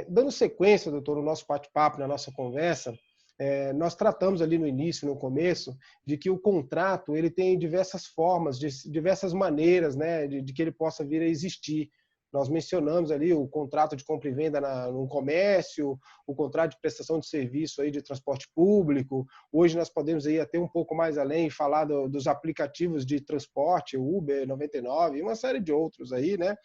Dando sequência, doutor, no nosso bate-papo, na nossa conversa, nós tratamos ali no início, no começo, de que o contrato ele tem diversas formas, diversas maneiras, né, de que ele possa vir a existir. Nós mencionamos ali o contrato de compra e venda no comércio, o contrato de prestação de serviço aí de transporte público. Hoje nós podemos ir até um pouco mais além e falar dos aplicativos de transporte, Uber 99 e uma série de outros aí, né?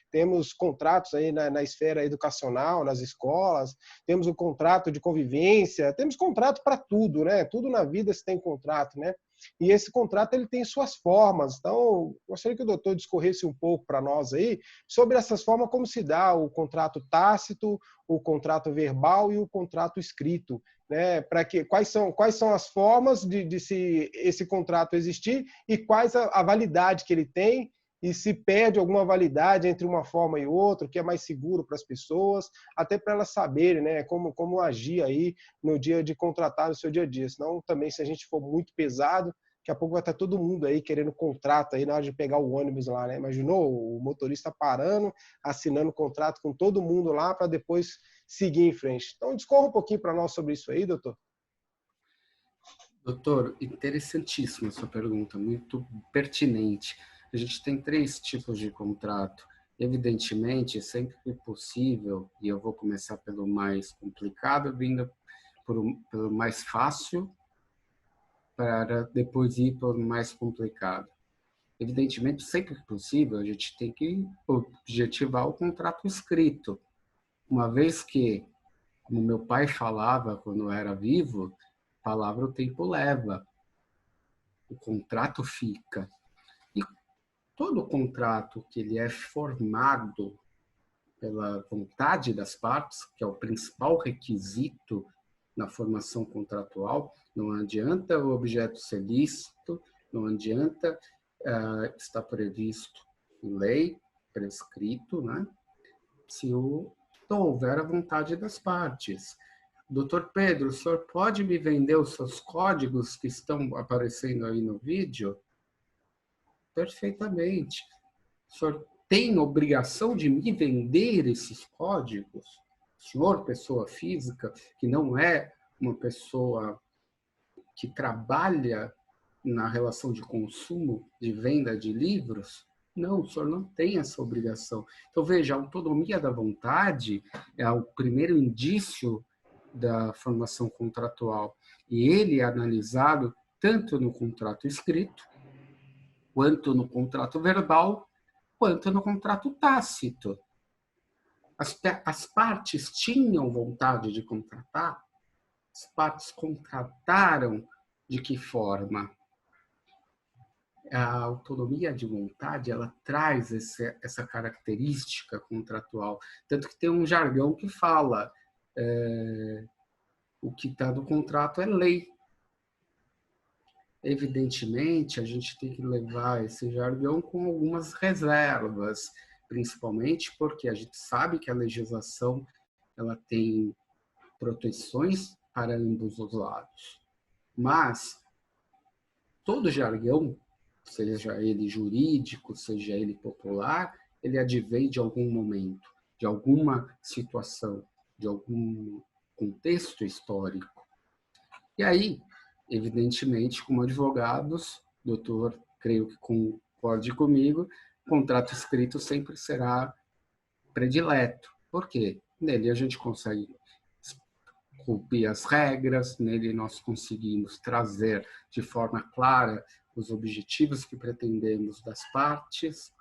Temos contratos aí na esfera educacional, nas escolas, temos o contrato de convivência, temos contrato para tudo, né? Tudo na vida se tem contrato, né? E esse contrato ele tem suas formas. Então, gostaria que o doutor discorresse um pouco para nós aí sobre essas formas, como se dá o contrato tácito, o contrato verbal e o contrato escrito, né? Quais são as formas de se esse contrato existir e quais a validade que ele tem e se perde alguma validade entre uma forma e outra, o que é mais seguro para as pessoas, até para elas saberem, né, como agir aí no dia de contratar no seu dia a dia. Senão, também, se a gente for muito pesado, daqui a pouco vai estar todo mundo aí querendo contrato aí na hora de pegar o ônibus lá, né? Imaginou o motorista parando, assinando contrato com todo mundo lá para depois seguir em frente. Então, discorra um pouquinho para nós sobre isso aí, doutor. Doutor, interessantíssima a sua pergunta, muito pertinente. A gente tem 3 tipos de contrato. Evidentemente, sempre que possível, e eu vou começar pelo mais complicado, vindo pelo mais fácil, para depois ir para o mais complicado. Evidentemente, sempre que possível, a gente tem que objetivar o contrato escrito. Uma vez que, como meu pai falava quando eu era vivo, palavra o tempo leva, o contrato fica. E todo contrato que ele é formado pela vontade das partes, que é o principal requisito na formação contratual, não adianta o objeto ser lícito, não adianta estar previsto em lei, prescrito, né? Se houver a vontade das partes. Doutor Pedro, o senhor pode me vender os seus códigos que estão aparecendo aí no vídeo? Perfeitamente. O senhor tem obrigação de me vender esses códigos? O senhor, pessoa física, que não é uma pessoa que trabalha na relação de consumo, de venda de livros? Não, o senhor não tem essa obrigação. Então, veja, a autonomia da vontade é o primeiro indício da formação contratual. E ele é analisado tanto no contrato escrito, quanto no contrato verbal, quanto no contrato tácito. As partes tinham vontade de contratar, as partes contrataram de que forma? A autonomia de vontade, ela traz essa característica contratual. Tanto que tem um jargão que fala o que está no contrato é lei. Evidentemente, a gente tem que levar esse jargão com algumas reservas, principalmente porque a gente sabe que a legislação ela tem proteções para ambos os lados. Mas todo jargão, seja ele jurídico, seja ele popular, ele advém de algum momento, de alguma situação, de algum contexto histórico. E aí, evidentemente, como advogados, doutor, creio que concorde comigo, contrato escrito sempre será predileto. Por quê? Nele a gente consegue cumprir as regras, nele nós conseguimos trazer de forma clara os objetivos que pretendemos das partes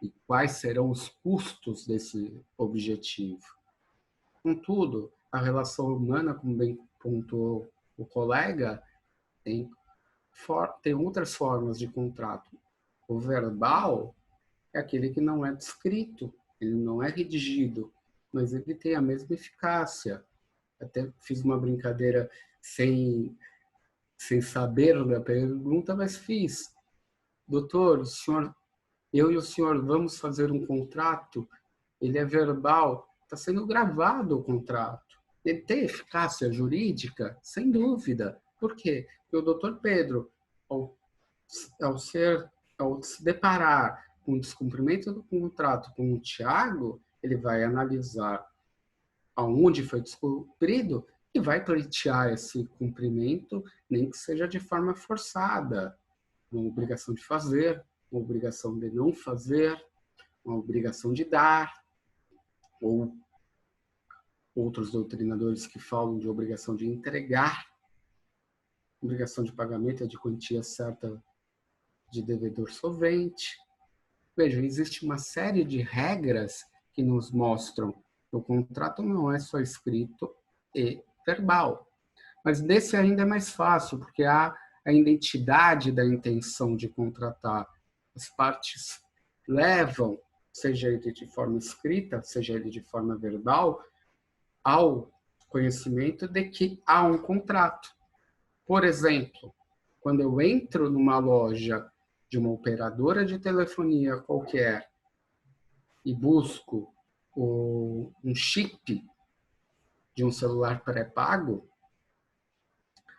e quais serão os custos desse objetivo. Contudo, a relação humana, como bem pontuou o colega, tem outras formas de contrato. O verbal é aquele que não é descrito, ele não é redigido, mas ele tem a mesma eficácia. Até fiz uma brincadeira sem saber da pergunta, mas fiz. Doutor, eu e o senhor vamos fazer um contrato, ele é verbal, está sendo gravado o contrato. Ele tem eficácia jurídica? Sem dúvida. Por quê? Porque o doutor Pedro, ao se deparar com o descumprimento do contrato com o Tiago, ele vai analisar aonde foi descumprido e vai pleitear esse cumprimento, nem que seja de forma forçada, uma obrigação de fazer, uma obrigação de não fazer, uma obrigação de dar, ou outros doutrinadores que falam de obrigação de entregar, obrigação de pagamento de quantia certa de devedor solvente. Veja, existe uma série de regras que nos mostram que o contrato não é só escrito e verbal. Mas nesse ainda é mais fácil, porque há a identidade da intenção de contratar. As partes levam, seja ele de forma escrita, seja ele de forma verbal, ao conhecimento de que há um contrato. Por exemplo, quando eu entro numa loja de uma operadora de telefonia qualquer e busco um chip de um celular pré-pago,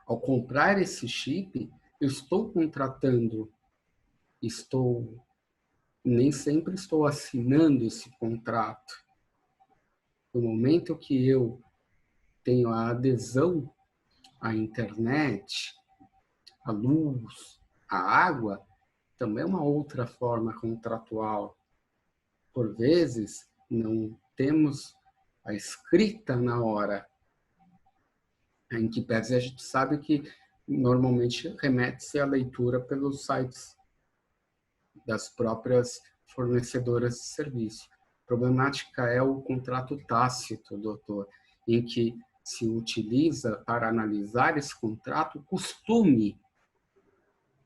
ao comprar esse chip, eu estou contratando, nem sempre estou assinando esse contrato. No momento que eu tenho a adesão à internet, à luz, à água, também é uma outra forma contratual. Por vezes, não temos a escrita na hora, em que pese a gente sabe que normalmente remete-se à leitura pelos sites das próprias fornecedoras de serviço. A problemática é o contrato tácito, doutor, em que se utiliza para analisar esse contrato o costume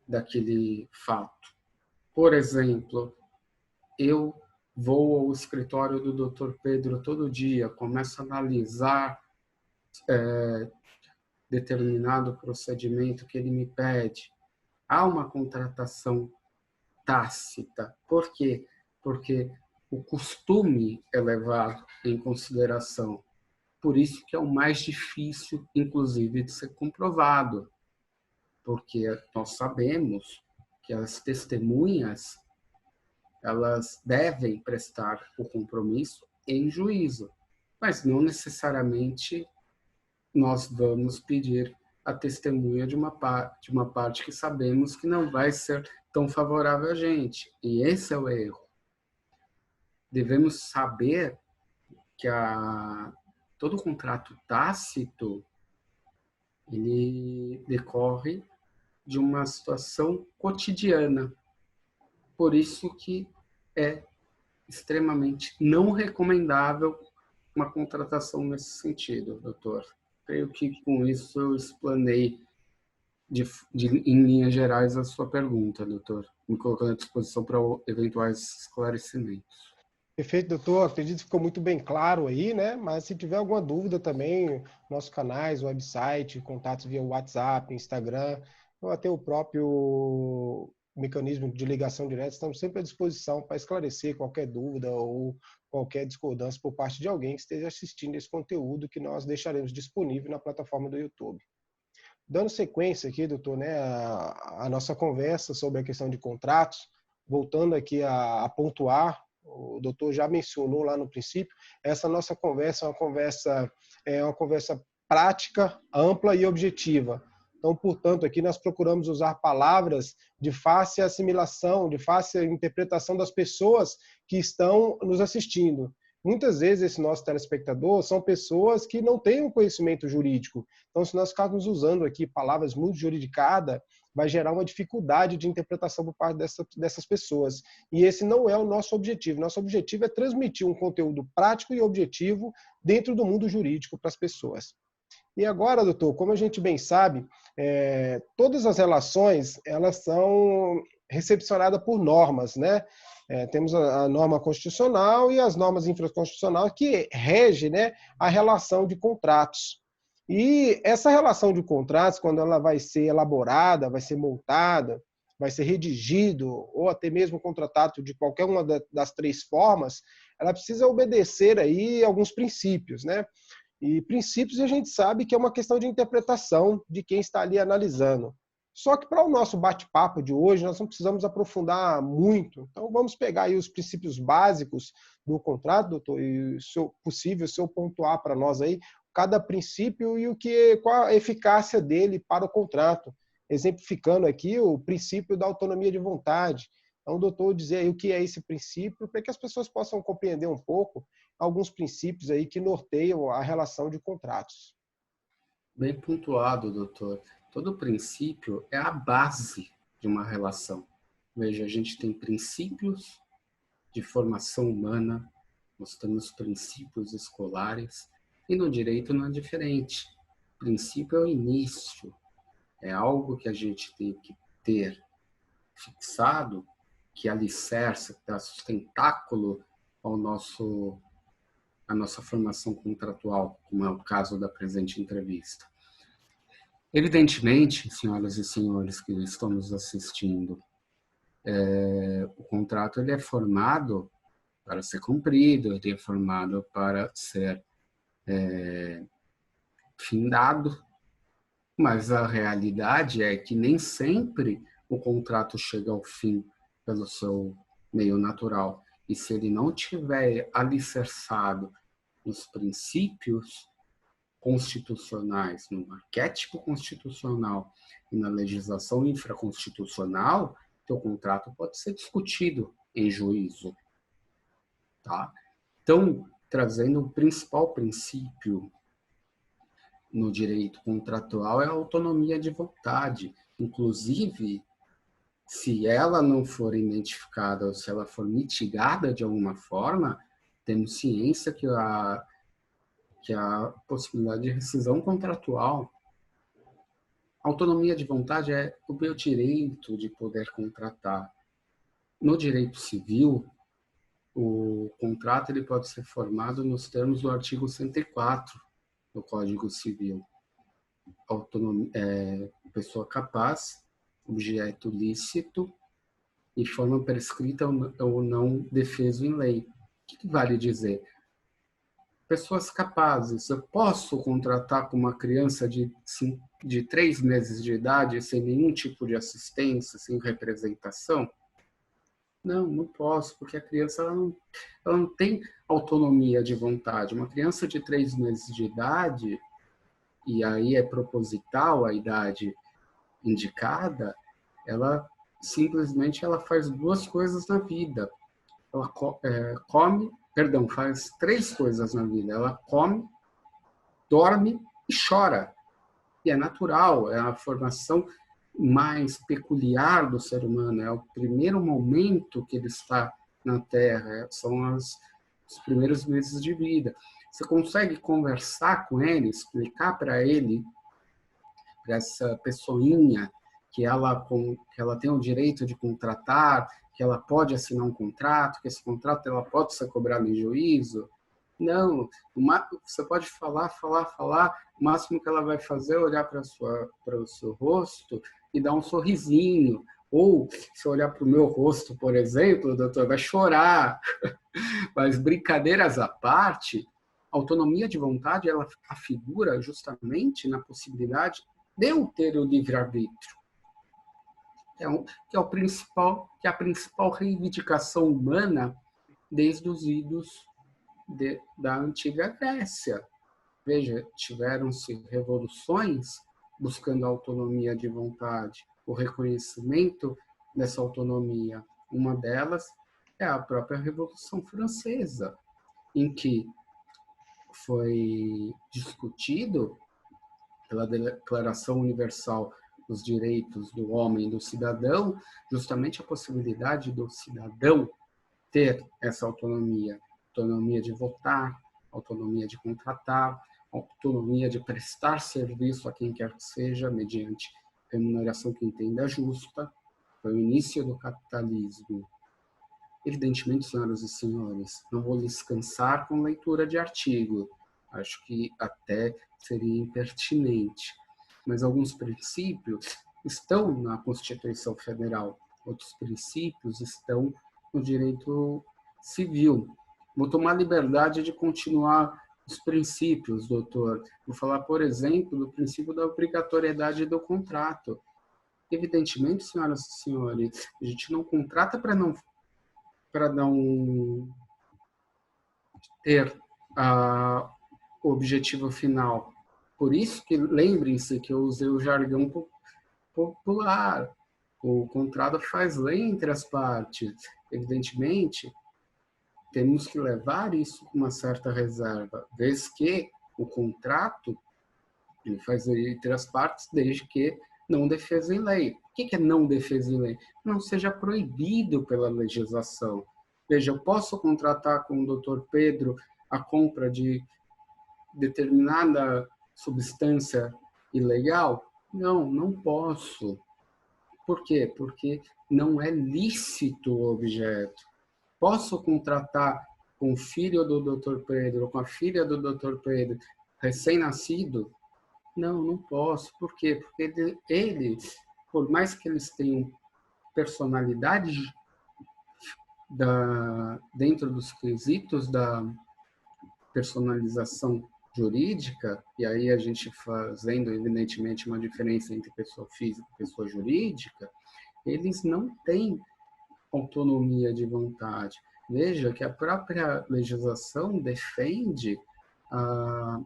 daquele fato. Por exemplo, eu vou ao escritório do Dr. Pedro todo dia, começo a analisar determinado procedimento que ele me pede. Há uma contratação tácita. Por quê? Porque o costume é levado em consideração. Por isso que é o mais difícil, inclusive, de ser comprovado. Porque nós sabemos que as testemunhas elas devem prestar o compromisso em juízo, mas não necessariamente nós vamos pedir a testemunha de uma parte que sabemos que não vai ser tão favorável a gente. E esse é o erro. Devemos saber que todo contrato tácito ele decorre de uma situação cotidiana. Por isso que é extremamente não recomendável uma contratação nesse sentido, doutor. Creio que com isso eu explanei em linhas gerais a sua pergunta, doutor, me colocando à disposição para eventuais esclarecimentos. Perfeito, doutor. Acredito que ficou muito bem claro aí, né? Mas se tiver alguma dúvida também, nossos canais, website, contatos via WhatsApp, Instagram, ou até o próprio mecanismo de ligação direta, estamos sempre à disposição para esclarecer qualquer dúvida ou qualquer discordância por parte de alguém que esteja assistindo esse conteúdo que nós deixaremos disponível na plataforma do YouTube. Dando sequência aqui, doutor, né, a nossa conversa sobre a questão de contratos, voltando aqui a pontuar, o doutor já mencionou lá no princípio, essa nossa conversa é uma conversa prática, ampla e objetiva. Então, portanto, aqui nós procuramos usar palavras de fácil assimilação, de fácil interpretação das pessoas que estão nos assistindo. Muitas vezes, esse nosso telespectador são pessoas que não têm um conhecimento jurídico. Então, se nós ficarmos usando aqui palavras muito juridicadas, vai gerar uma dificuldade de interpretação por parte dessas pessoas. E esse não é o nosso objetivo. Nosso objetivo é transmitir um conteúdo prático e objetivo dentro do mundo jurídico para as pessoas. E agora, doutor, como a gente bem sabe, todas as relações elas são recepcionadas por normas, né? Temos a norma constitucional e as normas infraconstitucionais que regem, né, a relação de contratos. E essa relação de contratos, quando ela vai ser elaborada, vai ser montada, vai ser redigido, ou até mesmo contratado de qualquer uma das três formas, ela precisa obedecer aí alguns princípios, né? E princípios a gente sabe que é uma questão de interpretação de quem está ali analisando. Só que para o nosso bate-papo de hoje, nós não precisamos aprofundar muito. Então, vamos pegar aí os princípios básicos do contrato, doutor, e se possível, se eu pontuar para nós aí, cada princípio e qual a eficácia dele para o contrato. Exemplificando aqui o princípio da autonomia de vontade. Então, doutor, dizer aí o que é esse princípio, para que as pessoas possam compreender um pouco alguns princípios aí que norteiam a relação de contratos. Bem pontuado, doutor. Todo princípio é a base de uma relação. Veja, a gente tem princípios de formação humana, nós temos princípios escolares, e no direito não é diferente. O princípio é o início, é algo que a gente tem que ter fixado, que alicerça, que dá sustentáculo à nossa formação contratual, como é o caso da presente entrevista. Evidentemente, senhoras e senhores que estão nos assistindo, o contrato ele é formado para ser cumprido, ele é formado para ser findado, mas a realidade é que nem sempre o contrato chega ao fim pelo seu meio natural. E se ele não tiver alicerçado nos princípios constitucionais, no arquétipo constitucional e na legislação infraconstitucional, teu contrato pode ser discutido em juízo. Tá? Então, trazendo o principal princípio no direito contratual é a autonomia de vontade. Inclusive, se ela não for identificada ou se ela for mitigada de alguma forma, temos ciência que a possibilidade de rescisão contratual. Autonomia de vontade é o meu direito de poder contratar. No direito civil, o contrato ele pode ser formado nos termos do artigo 104 do Código Civil. Pessoa capaz, objeto lícito e forma prescrita ou não defeso em lei. O que vale dizer? Pessoas capazes. Eu posso contratar com uma criança de 3 meses de idade sem nenhum tipo de assistência, sem representação? Não posso, porque a criança ela não tem autonomia de vontade. Uma criança de 3 meses de idade, e aí é proposital a idade indicada, ela simplesmente ela faz 2 coisas na vida. Ela faz 3 coisas na vida. Ela come, dorme e chora. E é natural, é a formação mais peculiar do ser humano. É o primeiro momento que ele está na Terra, são os primeiros meses de vida. Você consegue conversar com ele, explicar para ele, para essa pessoinha, que ela tem o direito de contratar, que ela pode assinar um contrato, que esse contrato ela pode ser cobrado em juízo? Não, você pode falar, o máximo que ela vai fazer é olhar para o seu rosto e dar um sorrisinho. Ou, se olhar para o meu rosto, por exemplo, doutor, vai chorar. Mas, brincadeiras à parte, a autonomia de vontade, ela afigura justamente na possibilidade de eu ter o livre-arbítrio. Que é a principal reivindicação humana desde os idos da antiga Grécia. Veja, tiveram-se revoluções buscando a autonomia de vontade, o reconhecimento dessa autonomia. Uma delas é a própria Revolução Francesa, em que foi discutido pela Declaração Universal dos Direitos do Homem e do Cidadão, justamente a possibilidade do cidadão ter essa autonomia de votar, autonomia de contratar, autonomia de prestar serviço a quem quer que seja, mediante remuneração que entenda justa. Foi o início do capitalismo. Evidentemente, senhoras e senhores, não vou lhes cansar com leitura de artigo. Acho que até seria impertinente. Mas alguns princípios estão na Constituição Federal, outros princípios estão no direito civil. Vou tomar liberdade de continuar os princípios, doutor. Vou falar, por exemplo, do princípio da obrigatoriedade do contrato. Evidentemente, senhoras e senhores, a gente não contrata para não ter o objetivo final. Por isso que lembrem-se que eu usei o jargão popular. O contrato faz lei entre as partes. Evidentemente, temos que levar isso com uma certa reserva, vez que o contrato ele faz lei entre as partes desde que não defesa em lei. O que é não defesa em lei? Não seja proibido pela legislação. Veja, eu posso contratar com o Dr. Pedro a compra de determinada substância ilegal? Não, não posso. Por quê? Porque não é lícito o objeto. Posso contratar com o filho do Dr. Pedro, ou com a filha do Dr. Pedro, recém-nascido? Não, não posso. Por quê? Porque eles, por mais que eles tenham personalidade dentro dos quesitos da personalização jurídica, e aí a gente fazendo, evidentemente, uma diferença entre pessoa física e pessoa jurídica, eles não têm autonomia de vontade. Veja que a própria legislação defende a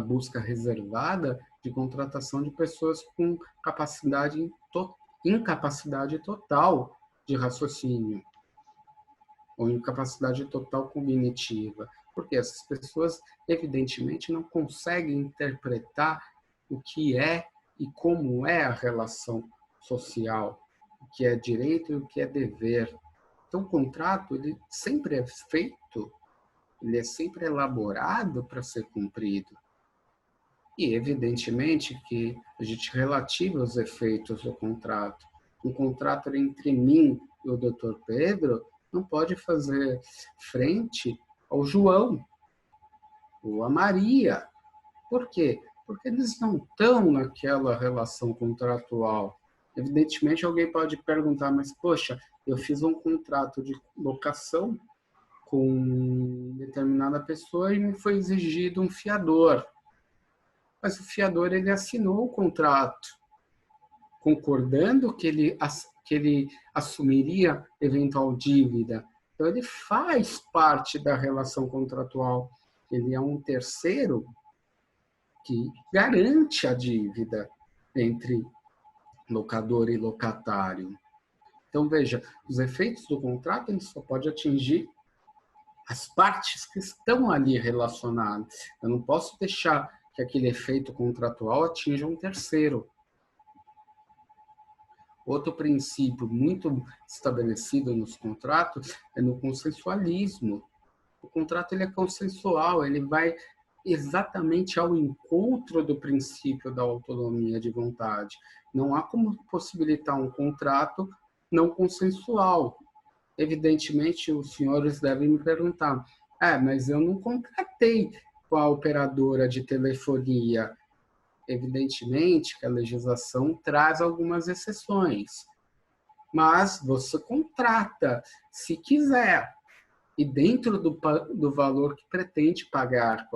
busca reservada de contratação de pessoas com incapacidade total de raciocínio ou incapacidade total cognitiva, porque essas pessoas, evidentemente, não conseguem interpretar o que é e como é a relação social, o que é direito e o que é dever. Então, o contrato ele sempre é feito, ele é sempre elaborado para ser cumprido. E, evidentemente, que a gente relativa os efeitos do contrato. Um contrato entre mim e o Dr. Pedro não pode fazer frente ao João ou a Maria. Por quê? Porque eles não estão naquela relação contratual. Evidentemente, alguém pode perguntar, mas, poxa, eu fiz um contrato de locação com determinada pessoa e me foi exigido um fiador. Mas o fiador ele assinou o contrato, concordando que ele assumiria eventual dívida. Então, ele faz parte da relação contratual. Ele é um terceiro que garante a dívida entre locador e locatário. Então, veja, os efeitos do contrato ele só pode atingir as partes que estão ali relacionadas. Eu não posso deixar que aquele efeito contratual atinja um terceiro. Outro princípio muito estabelecido nos contratos é no consensualismo. O contrato ele é consensual, ele vai exatamente ao encontro do princípio da autonomia de vontade. Não há como possibilitar um contrato não consensual. Evidentemente, os senhores devem me perguntar, mas eu não contratei com a operadora de telefonia. Evidentemente que a legislação traz algumas exceções, mas você contrata, se quiser, e dentro do valor que pretende pagar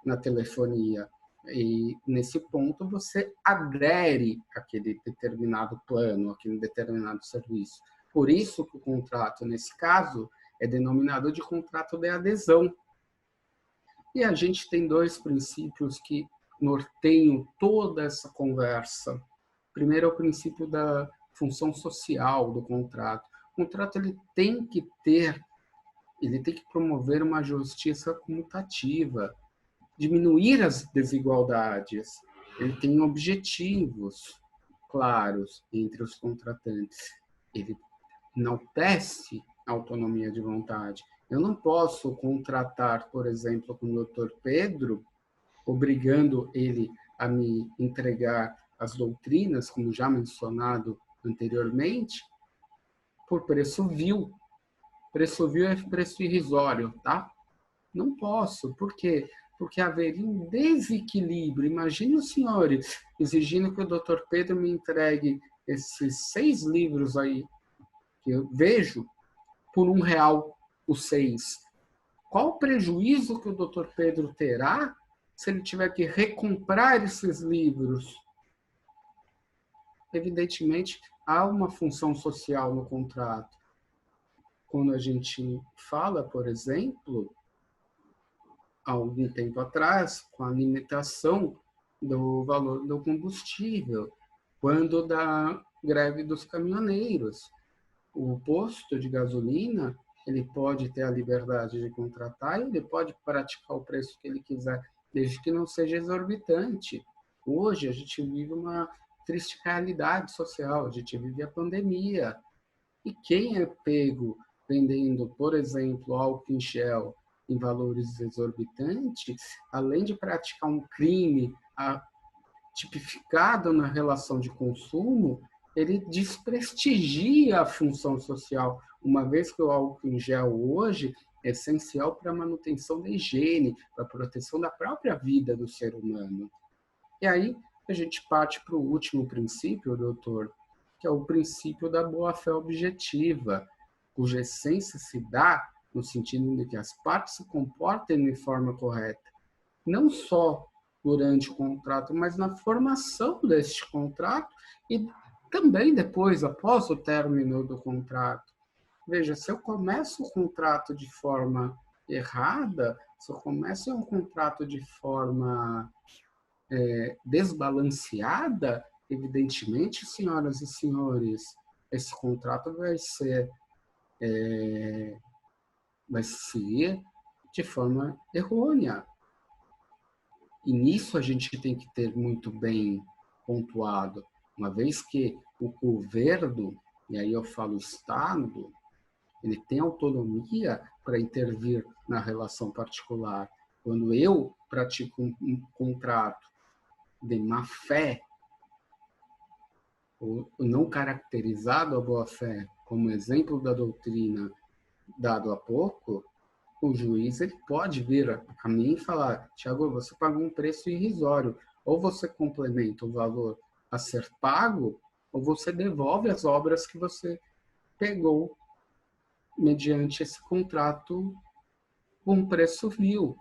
na telefonia. E nesse ponto você adere àquele determinado plano, àquele determinado serviço. Por isso que o contrato, nesse caso, é denominado de contrato de adesão. E a gente tem dois princípios que norteiam toda essa conversa. Primeiro é o princípio da função social do contrato. O contrato ele tem que promover uma justiça comutativa, diminuir as desigualdades. Ele tem objetivos claros entre os contratantes. Ele enaltece a autonomia de vontade. Eu não posso contratar, por exemplo, com o Dr. Pedro, obrigando ele a me entregar as doutrinas, como já mencionado anteriormente, por preço vil. Preço vil é preço irrisório, tá? Não posso. Por quê? Porque haveria um desequilíbrio. Imagine os senhores exigindo que o Dr. Pedro me entregue esses 6 livros aí, que eu vejo, por R$1 os 6. Qual o prejuízo que o Dr. Pedro terá se ele tiver que recomprar esses livros? evidentemente, há uma função social no contrato. Quando a gente fala, por exemplo, há algum tempo atrás, com a limitação do valor do combustível, quando da greve dos caminhoneiros. O posto de gasolina, ele pode ter a liberdade de contratar e ele pode praticar o preço que ele quiser, desde que não seja exorbitante. Hoje, a gente vive uma triste realidade social, a gente vive a pandemia. E quem é pego vendendo, por exemplo, álcool em gel em valores exorbitantes, além de praticar um crime tipificado na relação de consumo, ele desprestigia a função social, uma vez que o álcool em gel hoje é essencial para a manutenção da higiene, para a proteção da própria vida do ser humano. E aí a gente parte para o último princípio, doutor, que é o princípio da boa-fé objetiva, cuja essência se dá no sentido de que as partes se comportem de forma correta, não só durante o contrato, mas na formação deste contrato e também depois, após o término do contrato. Veja, se eu começo o contrato de forma errada, se eu começo um contrato de forma desbalanceada, evidentemente, senhoras e senhores, esse contrato vai ser de forma errônea. E nisso a gente tem que ter muito bem pontuado, uma vez que o governo, e aí eu falo Estado, ele tem autonomia para intervir na relação particular. Quando eu pratico um contrato de má fé, ou não caracterizado a boa fé, como exemplo da doutrina dado há pouco, o juiz ele pode vir a mim e falar: Tiago, você pagou um preço irrisório, ou você complementa o valor a ser pago, ou você devolve as obras que você pegou mediante esse contrato com um preço vil.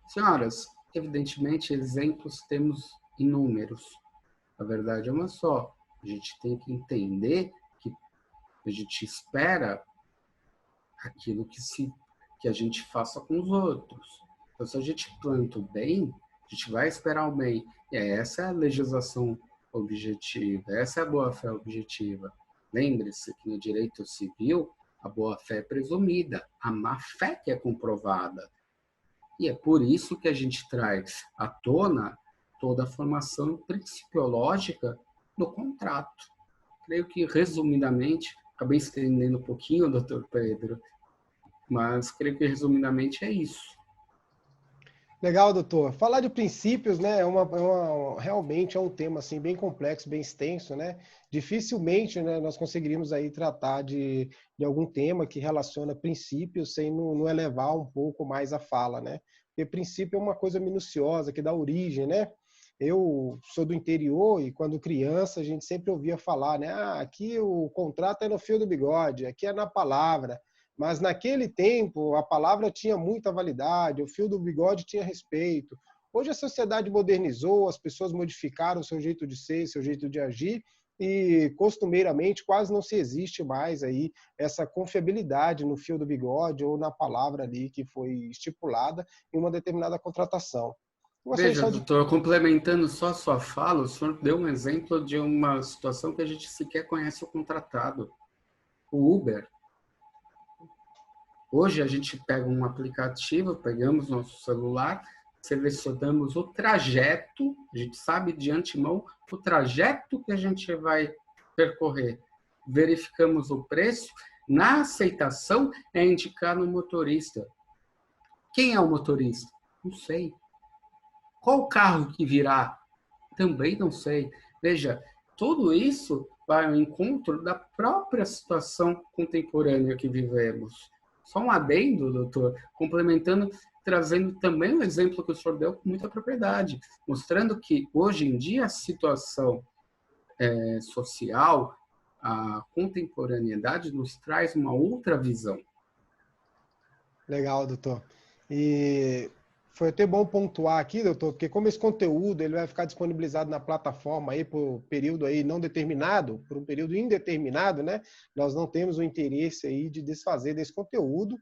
Senhoras, evidentemente, exemplos temos inúmeros. A verdade é uma só. A gente tem que entender que a gente espera aquilo que a gente faça com os outros. Então, se a gente planta o bem, a gente vai esperar o bem. E essa é a legislação objetiva, essa é a boa-fé objetiva. Lembre-se que no direito civil, a boa-fé é presumida, a má-fé que é comprovada. E é por isso que a gente traz à tona toda a formação principiológica do contrato. Creio que, resumidamente, acabei estendendo um pouquinho, doutor Pedro, mas creio que, resumidamente, é isso. Legal, doutor. Falar de princípios, né, realmente é um tema assim bem complexo, bem extenso, né? Dificilmente, né, nós conseguiríamos aí tratar de algum tema que relaciona princípios sem não elevar um pouco mais a fala, né? Porque princípio é uma coisa minuciosa que dá origem, né? Eu sou do interior e quando criança a gente sempre ouvia falar, né? Ah, aqui o contrato é no fio do bigode, aqui é na palavra. Mas naquele tempo a palavra tinha muita validade, o fio do bigode tinha respeito. Hoje a sociedade modernizou, as pessoas modificaram o seu jeito de ser, seu jeito de agir, e costumeiramente quase não se existe mais aí essa confiabilidade no fio do bigode ou na palavra ali que foi estipulada em uma determinada contratação. Eu gostaria Veja, só de... doutor, complementando só a sua fala, o senhor deu um exemplo de uma situação que a gente sequer conhece o contratado. O Uber. Hoje a gente pega um aplicativo, pegamos nosso celular, selecionamos o trajeto, a gente sabe de antemão o trajeto que a gente vai percorrer. Verificamos o preço, na aceitação é indicado o motorista. Quem é o motorista? Não sei. Qual o carro que virá? Também não sei. Veja, tudo isso vai ao encontro da própria situação contemporânea que vivemos. Só um adendo, doutor, complementando, trazendo também um exemplo que o senhor deu com muita propriedade, mostrando que hoje em dia a situação social, a contemporaneidade nos traz uma outra visão. Legal, doutor. E Foi até bom pontuar aqui, doutor, porque como esse conteúdo ele vai ficar disponibilizado na plataforma aí por período aí não determinado, por um período indeterminado, né? Nós não temos o interesse aí de desfazer desse conteúdo,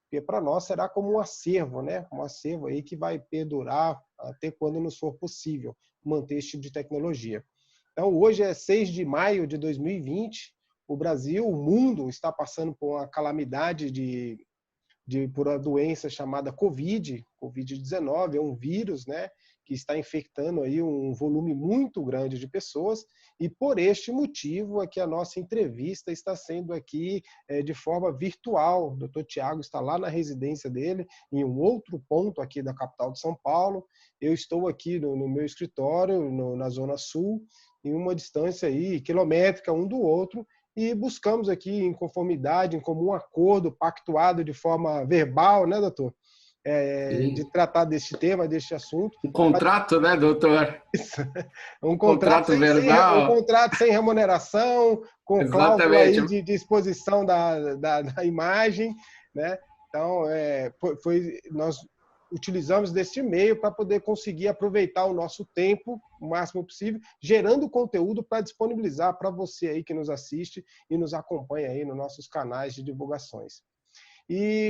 porque para nós será como um acervo, né? Um acervo aí que vai perdurar até quando nos for possível manter esse tipo de tecnologia. Então, hoje é 6 de maio de 2020, o Brasil, o mundo está passando por uma calamidade por uma doença chamada Covid-19, é um vírus, né, que está infectando aí um volume muito grande de pessoas, e por este motivo é que a nossa entrevista está sendo aqui de forma virtual. O doutor Tiago está lá na residência dele, em um outro ponto aqui da capital de São Paulo. Eu estou aqui no meu escritório, na Zona Sul, em uma distância aí quilométrica um do outro, e buscamos aqui, em conformidade, em comum acordo, pactuado de forma verbal, né, doutor? De tratar deste tema, deste assunto. Um contrato, né, doutor? Um Contrato verbal. contrato sem remuneração, com cláusula Exatamente. aí de exposição da imagem, né? Então, nós utilizamos deste meio para poder conseguir aproveitar o nosso tempo o máximo possível, gerando conteúdo para disponibilizar para você aí que nos assiste e nos acompanha aí nos nossos canais de divulgações. E